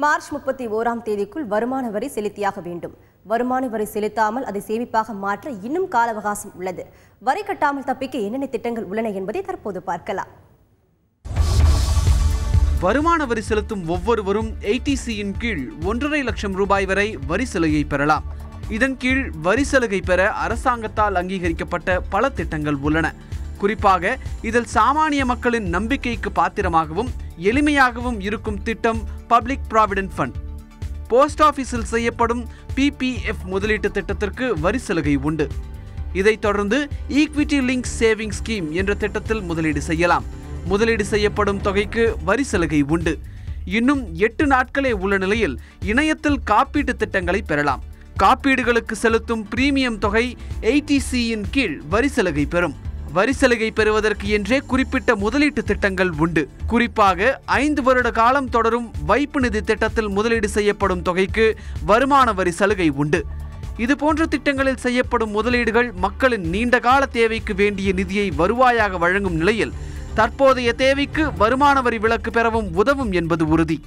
March 31ஆம் தேதிக்குள் வருமான வரி செலுத்தியாக வேண்டும். வருமான வரி செலுத்தாமல் அதை சேமிப்பாக மாற்ற இன்னும் கால அவகாசம் உள்ளது. வரி கட்டாமல் தப்பிக்க என்னென்ன திட்டங்கள் உள்ளன என்பதை தற்போது பார்க்கலாம். வருமான வரி செலுத்தும் ஒவ்வொருவரும் ATCயின் கீழ் 1.5 லட்சம் ரூபாய் வரை வரி சலுகை பெறலாம். இதன் கீழ் வரி சலுகை பெற அரசாங்கத்தால் அங்கீகரிக்கப்பட்ட பல திட்டங்கள் உள்ளன. குறிப்பாக இதில் சாமானிய மக்களின் நம்பிக்கைக்கு பாத்திரமாகவும் எளிமையாகவும் இருக்கும் திட்டம் பப்ளிக் ப்ராவிடென்ட் ஃபண்ட். போஸ்ட் ஆபீஸில் செய்யப்படும் PPF முதலீட்டு திட்டத்திற்கு வரி சலுகை உண்டு. இதைத் தொடர்ந்து ஈக்விட்டி லிங்க் சேவிங் ஸ்கீம் என்ற திட்டத்தில் முதலீடு செய்யலாம். முதலீடு செய்யப்படும் தொகைக்கு வரி சலுகை உண்டு. இன்னும் 8 நாட்களே உள்ள நிலையில் இணையத்தில் காப்பீட்டு திட்டங்களை பெறலாம். காப்பீடுகளுக்கு செலுத்தும் பிரீமியம் தொகை ATCயின் கீழ் வரி சலுகை பெறும். வரி சலுகை பெறுவதற்கு என்றே குறிப்பிட்ட முதலீட்டு திட்டங்கள் உண்டு. குறிப்பாக 5 வருட காலம் தொடரும் வைப்பு நிதி திட்டத்தில் முதலீடு செய்யப்படும் தொகைக்கு வருமான வரி சலுகை உண்டு. இதுபோன்ற திட்டங்களில் செய்யப்படும் முதலீடுகள் மக்களின் நீண்டகால தேவைக்கு வேண்டிய நிதியை வருவாயாக வழங்கும் நிலையில் தற்போதைய தேவைக்கு வருமான வரி விலக்கு பெறவும் உதவும் என்பது உறுதி.